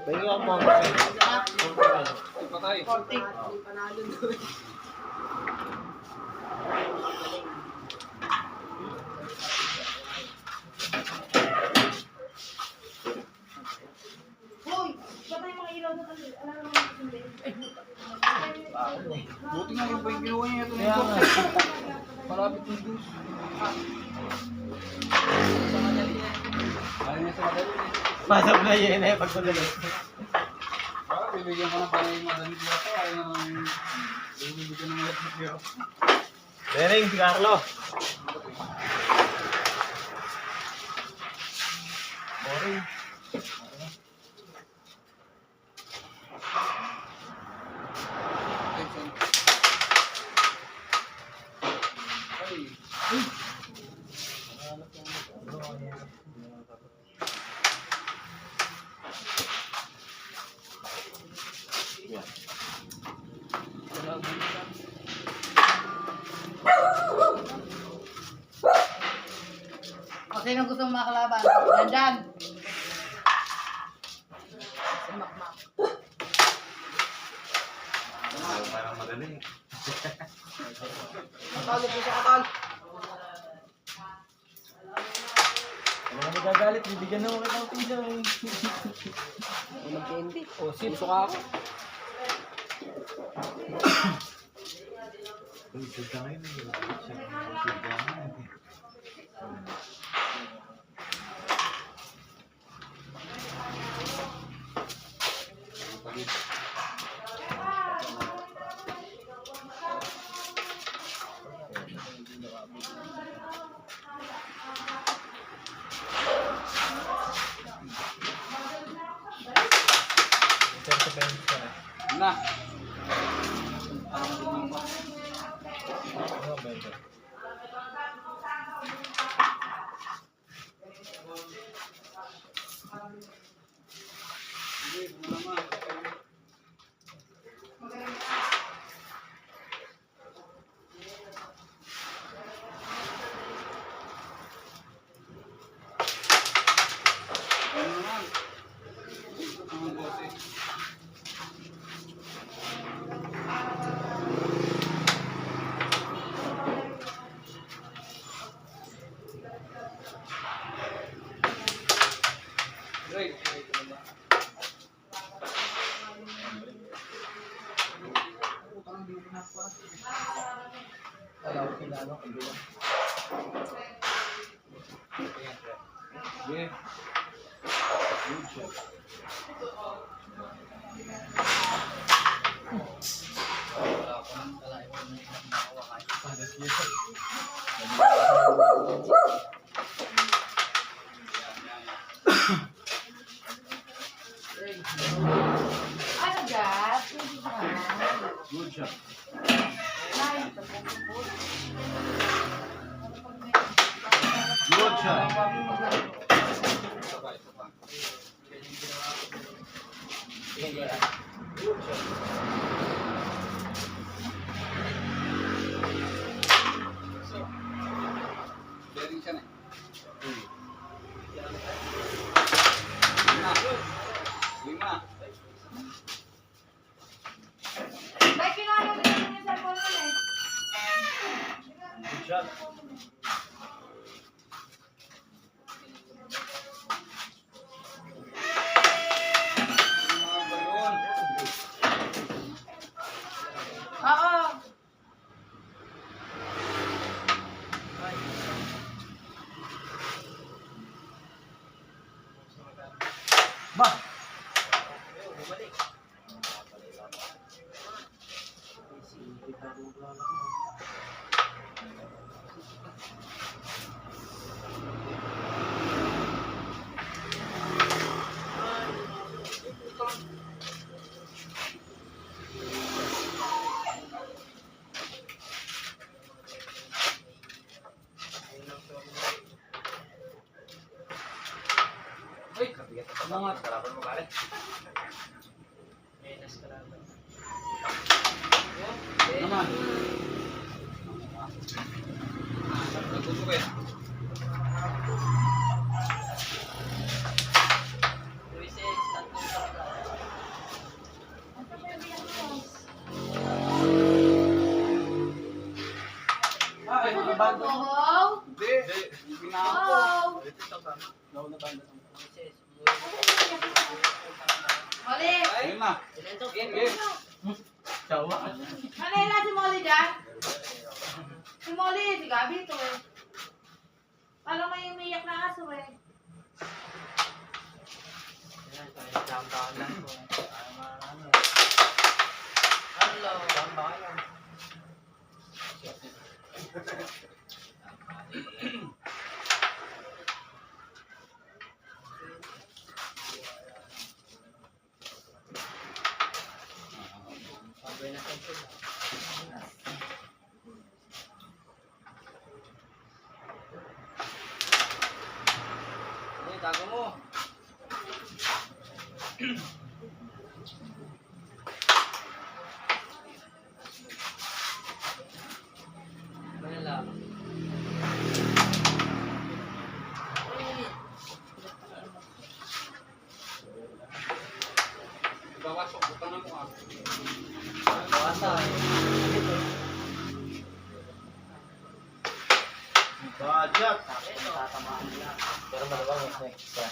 Pwede ako po. Patay. 40. Panalo doon. Hoy! Patay mga ilaw na kasi. Alam naman ako hindi. Buti nga yung kinuha niya ito Kaya nga. Malapit yung juice. Ayaw niya sa madali eh. Pasok na yun eh, pag madali. Bibigyan ko ng panay madali dito. Ayaw na bibigyan ng madali dito. Bering, si Carlo. Boring. O, sino gusto mong makalaban? Nandyan. Si Makmak. Parang madali. Matalo po sa katal. Ano ka nagagalit? Bibigyan na ako ng pizza eh. Unang candy. O, suka ako. Uy, pizza ngayon eh. Pizza ngayon. Na. Ano ba ito? Great. Ayaw ko kinano, ang bilang. Yeah. Good shot. Wala ko nang kalahin ko na yung makawakan. Panas yun. Ano dyan? Good shot. Good shot. Bearing siya na. Lima. Bay, kinalo mo yung cellphone mo eh. Good shot. Mga balon. Oo. Ba! Uy, kabigat ka pa mga kalaban mo pare. Naman. Nagpuso ka yan. Molly! Ayun na. Game. Tawa. Kanina si Molly dyan? Si Molly, si Gabi ito eh. Parang may umiyak na aso eh. Tago mo. Wala. Bawasok, butang na mo ah. Bawasa. Budget. Tatamaan nila. Pero malawang mas next pa.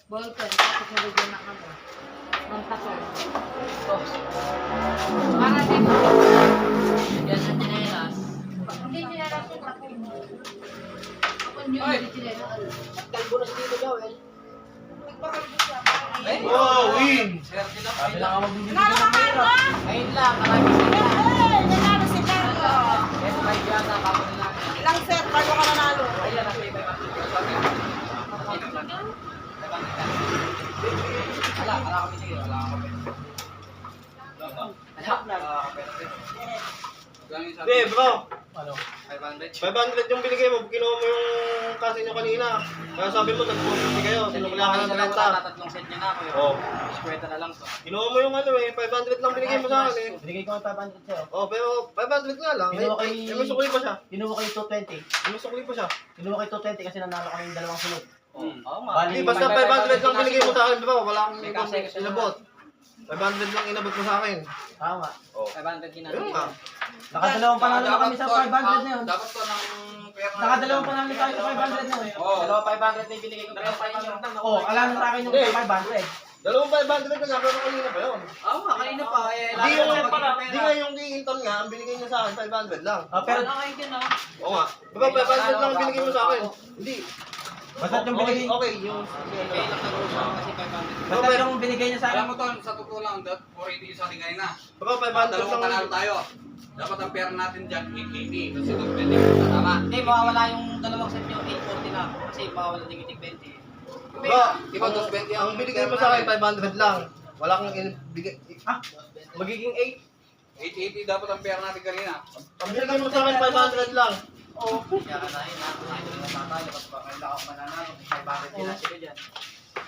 Bolton, tapos nabigyan na kami. Ng takot. Para dito. Yan ang chinelas. Hindi chinelas yung takot. Kung yun, hindi chinelas. Kalbo na si Tito Joel. Nagpakalbo siya. Oh, win! Sabi lang ako magbibigay Nanalo ka, ng pera. Carlo! Ngayon lang, marami sila. Nanalo si Carlo! Yes, may yata kako nila. Ilang set bago ka nanalo? Ayan, nasa iba yung Wala kami sige, wala kami. Hindi, bro. Ano? 500? 500 yung binigay mo. Kinuha mo yung kasi nyo kanina. Kaya sabi mo, nag-250 kayo. Sinukla ka ng renta. Tatlong set niya na ako yun. Oh. Skweta na lang to. Kinuha mo yung ano eh. 500 lang binigay mo sa akin eh. Binigay ko ng 500 sa'yo. Oh, pero 500 nga lang. Kinuha kay... May sukli pa siya. Kinuha kayo 220. May sukli pa siya. Kinuha kayo 220 kasi nanalo kami yung dalawang sunod. Oo nga. Bali, Hindi, basta 500 lang binigay mo sa akin, bro. Wala akong May kasi kasi inabot. 500 lang inabot mo sa akin. Tama. Oh. 500 ginagawa. Ayun nga. Nakadalawang panalo na kami sa 500 na yun. Dapat to ng pera. Nakadalawang panalo tayo sa 500 na yun. Oo. Dalawa 500 na yung binigay ko. Dalawa 500 na. Oo, alam na sa akin yung 500. Dalawang 500 na nga, pero kanina pa yun. Oo nga, kanina pa. Hindi yung, hindi nga yung kay Inton nga, ang binigay niya sa akin, 500 lang. Pero, Oo nga. Diba 500 lang ang binigay mo sa akin? Hindi. basta yung binigay, Okay, yung... basta yung binigay niya sa Alam akin. mo to, sa totoo lang, that 480 yung sa atin kanina. Baka 500 Dalawang lang. panalo tayo. Dapat ang pera natin dyan, 880. Kasi ito, 20 tama. Hindi, mawawala yung dalawang set nyo, 840 na. Kasi mawawala yung 20. Baka, Iba, 220 ang binigay mo sa akin, 500 lang. Wala kang ibigay... Ah, magiging 8. 880 dapat ang pera natin kanina. Ang binigay mo sa akin, 500 lang. Oo. Kaya ka na yun, nakakain na naman tayo. Tapos baka hindi ako mananalo. Kaya bakit nila sila dyan?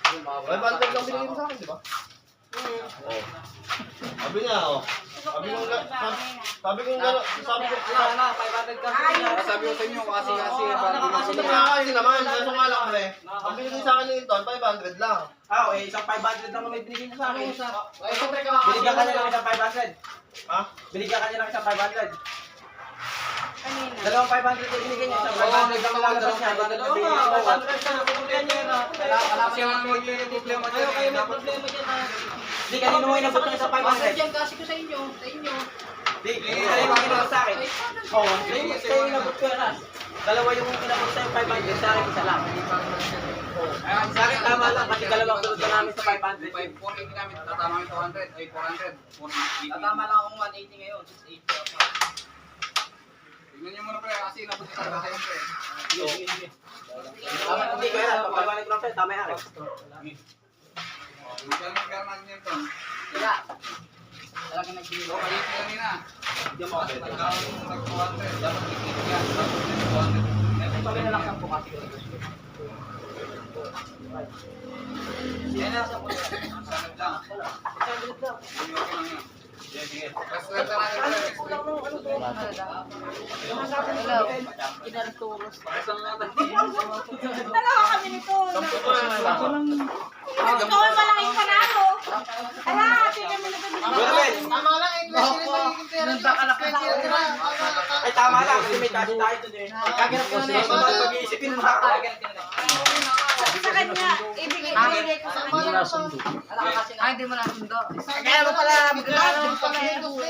500 lang binigay mo sa akin, di ba? Oo. Sabi niya, oh. Sabi ko, sabi ko, sabi ko, Ala, 500 ka. Sabi ko sa inyo, kasi Kasi nakakain naman, kaso nga lang pre. Ang binigay sa akin ni Inton, 500 lang. Ah, eh, isang 500 lang may binigay niya sa akin. Ay, siyempre ka Binigyan ka niya lang isang 500. Ha? Binigyan ka niya lang isang 500. Kanina. Dalawang 500 yung binigay niya. Isang 500 lang lalabas niya. Oo nga, 500 ka na. Pupunta niya na. Kasi ang magiging problema dyan, Kayo may problema dyan na. Hindi, kanino mo inabot ng isang 500? Diyan kasi ko sa inyo. Sa inyo. Hindi, kanino mo inabot sa akin? Oo, kayo inabot ko na. Dalawa yung inabot sa'yo 500, sa akin isa lang. Sa akin tama lang, kasi dalawang tulad na namin sa 500. 480 namin, tatama yung 200, ay 400. 480. Tatama lang akong 180 ngayon, 680 ako. Tignan niyo muna pre, kasi inabot kita sa sa'yo pre. Tama, hindi ko yan. Pagpapaliwanag ko lang sa'yo, tama yan. Magkano ang pera natin yan to? Kaya, talagang nagbili. So, kalit kanina. Hindi mo kasi. Nag-200, dapat 880 yan. Dapat 200. Sabi na lang sa po kasi. Yan na sa po. Sanad lang. Sabi na lang. Hindi okay lang yan. Sige, sige. Basta natin pre. Hello. Inarturos. Isang nga tayo. Dalawa kami nito. Sampo ko na lang. Ikaw ay malaking panalo. Ala, ate kami na Tama lang, Nanda ka na Ay, tama lang. Kasi may kasi tayo doon eh. Kaganap ka na eh. Pag-iisipin mo na. sa kanya, ibigay ko sa kanya. Ay, hindi mo nasundo. Kaya mo pala, magkakaroon pa kayo.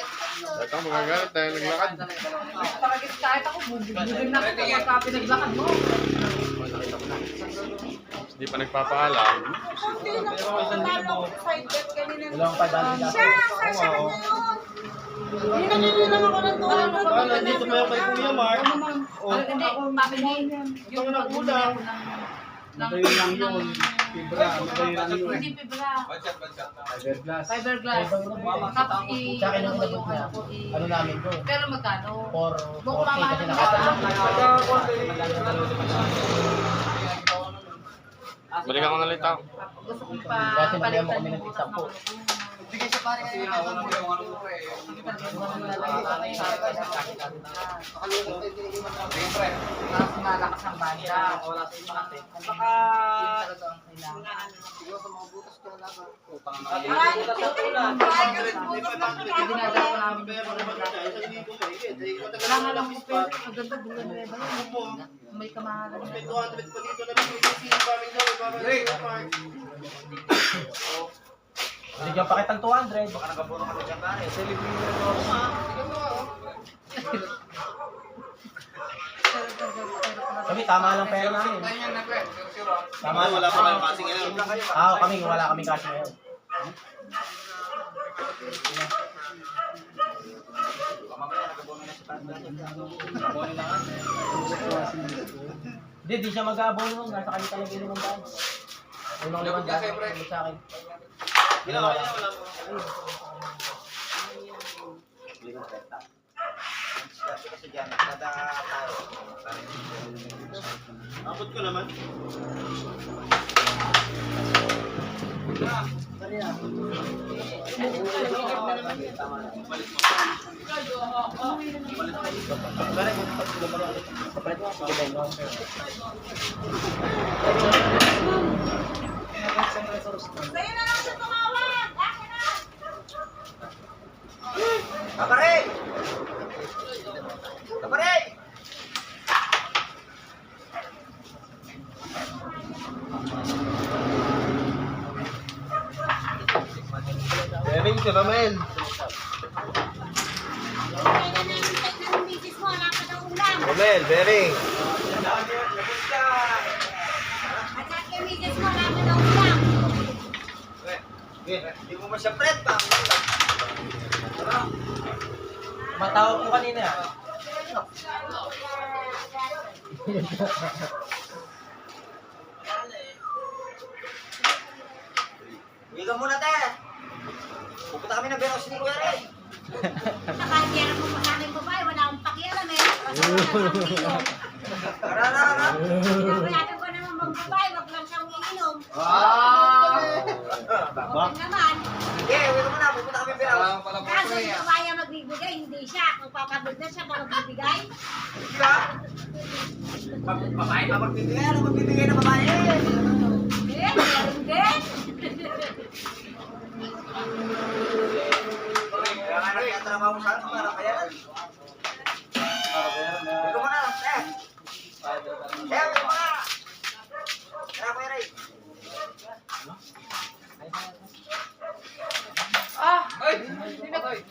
Ito, magagalit dahil naglakad. Kahit ako, bubugin na ako pagka pinaglakad mo. Hindi pa nagpapaalam. Dalawang 500 Siya, sa kanya yun. Hindi naninilang ako ng tulong. Nandito pa yung kay Kuya Mark. Hindi, papili. Yung nagulang. Magayon lang yun. Fibra. Hindi fibra. Fiberglass. Tapos Sa akin ang ano inabot niya. ko, Ano namin to? pero magkano? 440 Bukumamahan kasi ng nakasama. Balikan ko na lang tao. Gusto kong Kasi palitan mo kami ng yung isang po. Bigay sa pare Kasi nauna mo yung ano mo eh. Mas malakas ang banda. Wala sa iba kasi. Baka yun talaga ang kailangan. Dinadala ko namin yung kailangan lang yung pwede. Ang ganda bulan na yun. May kamahalan na. Bigyan pa kitang 200. Baka nagaburo ka na dyan pare. Kami, tama lang pera namin. Tama, wala pa kayong kasing ngayon. Kami, wala kaming cash ngayon. Hindi, di siya mag-aabono nun. Nasa kanya talaga yung limang unang limang daan. Sa akin. Ginawa niya, wala mo. Abot ko naman. Sa'yo na lang siya tumawag! Akin na! Kapare! Kapare! Bering si Ramel. Ramel, Bering. Hindi mo ba siya pret pa? Matawag ko kanina. Higa muna tayo. Pupunta kami ng Veros ni Kuya Ray. Nakakiyarap mo sa akin babae, wala akong pakialam eh. Kasi wala siyang inom. Tara. Pinapayagan ko naman bang babae, wag lang siyang iinom. Huwag naman. Sige, uwi ka muna. Pupunta kami ng Veros. Kaso yung babae ang magbibigay, hindi siya. Kung papagod na siya, baka magbibigay. Sige ba? Babae na magbibigay. Ano magbibigay ng babae? Eh, meron din. Kaya nga nagtatrabaho sa akin para bayaran. Uwi ka muna. Uwi ka muna. Tara, Kuya Ray. Hindi na Kuya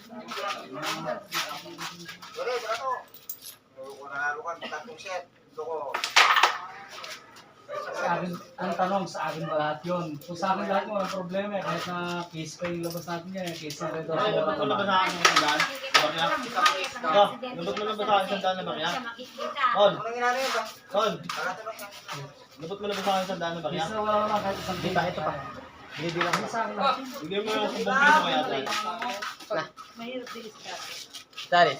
Ray, tara to. Kung nanalo ka, tatlong set. Ito ko. Sa akin, ang tanong, sa akin ba lahat yun? Kung sa akin lahat, walang problema eh. Kahit na case pa yung labas natin yan, case na rin. Ay, dapat mo na ba sa akin yung sandaan? Bakya? Dapat mo na ba sa akin yung sandaan na bakya? Ton, Ano nang inano yun ba? Ton, Tara, tara. dapat mo na ba sa akin yung sandaan na bakya? Case na wala kahit isang Di ba, ito pa. Hindi lang sa akin lahat. Bigyan mo yung 10 piso kaya tayo. mahirap din siya. Sorry.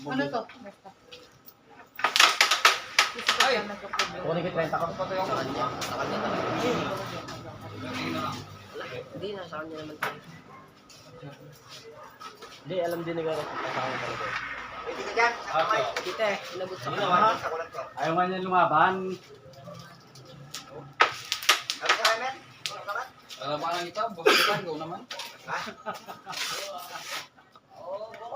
Ano to? Kukunin ko 30 ko. Hindi na, sa kanya naman. Hindi, alam din nila kasi kasama talaga. Pwede ka dyan, kamay. Dito eh, inabot sa kamay. Sa kulat ko. Ayaw nga niya lumaban. Ano sa kanya, Met? Ano ka ba? Alam mo lang ito, boss ka, go naman. Ha?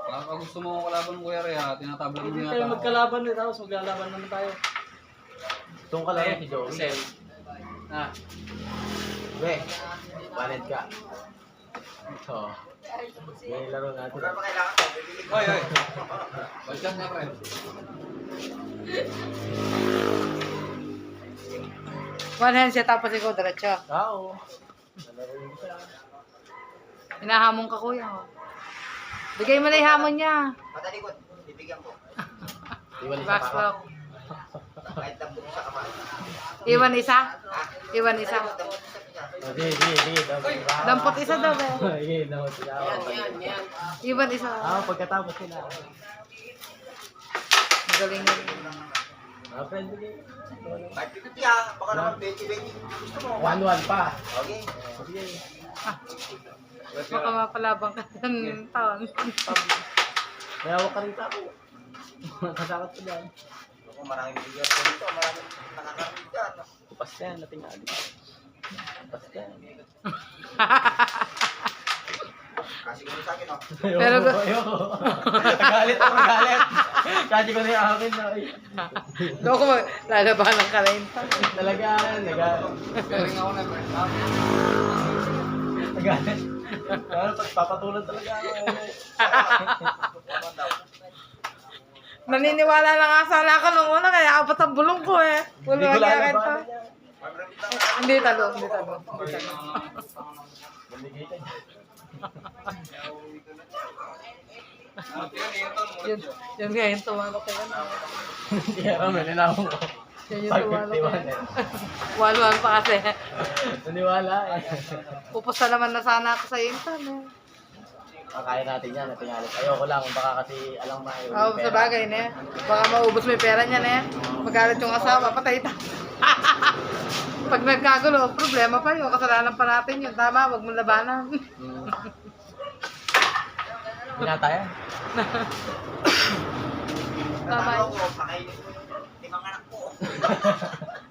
Kapag gusto mo kalaban mo Kuya Rea, tinatablan mo Hindi nga tayo tao. magkalaban din, tapos maglalaban naman tayo. Itong kalaro si Joey. Sel. Ah, Be, baned ka. Ito. May laro natin. Hoy, hoy. Balikan nga, pre. One hand siya tapos ikaw diretso. Oo. Nalaro yun siya. Hinahamon ka kuya. Oh. Bigay mo na yung hamon niya. Patalikod, bibigyan ko. Backstroke. Iwan isa? Iwan isa. Sige. Dampot isa daw ba? Sige, dampot isa. Iwan isa. Pagkatapos sila. Magaling yun. Friend, sige. Baka naman 20-20. 1-1 pa. Okay. Sige. Baka mapalabang ka ng taon. Mayawak ka rin sa ako. Kasakot ko dyan. Ako maraming bigyan ko dito. Maraming nakakarinig dyan. Kupas yan, natingali. Kupas yan. Kasi ko sa akin, oh. Pero- Ayoko. Galit ako, galit. Kasi ko na yung akin na. Doon ko lalabanan ka rin. Talaga, Galing ako na, pre. nagalit. Pero papatulan talaga ako. Naniniwala na nga sana ako nung una kaya apat ang bulong ko eh. Hindi Bulong ko niya lalabanan ito. yan. Hindi talo, hindi talo. Maligay ka dyan. Yun nga yung tumalo ko yan. Kaya kami, ninawang ko. Yan yung tumalo ko 551 yan. eh. Walwan pa kasi. Naniwala eh. Pupusta naman na sana ako sa intan eh. Kaya natin yan, natingali. Ayoko lang, baka kasi alang maayo. Oo, sa bagay na eh. Baka maubos mo yung pera niya na eh. Magalit yung asawa, patay ta. Pag nagkagulo, problema pa yun. Kasalanan pa natin yun. Tama, wag mong labanan. Binata yan. Tama yun. Ako, pakainin mo yung 5 anak ko.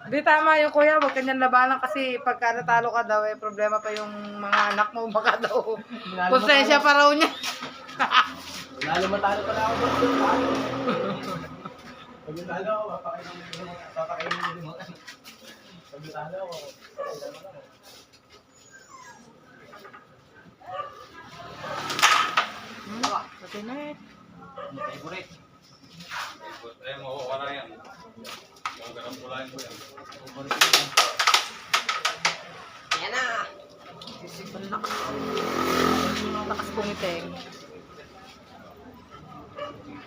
Di tama yung kuya, wag kanyan labanan kasi pagka natalo ka daw, eh, problema pa yung mga anak mo, baka daw. Konsensya pa raw niya. Lalo matalo pala ako doon. Pag natalo ako, papakainin mo. Pag natalo ako, Pati na eh. favorite. Eh, makuha na yan. Yung ganang pulahin ko yan. Yan na! Lakas pumiteng.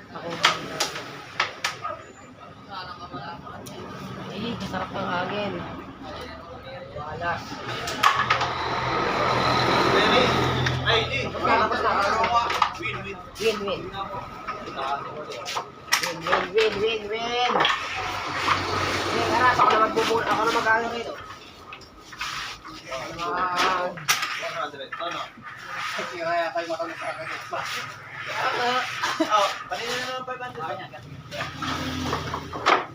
Ako. Eh, masarap ang hangin. Wala. Ay, di. Win. Win. Aras, ako na magbubul. Ako na mag-ano rito. Kaya kayo makalit sa akin. Oh, panin na naman 500.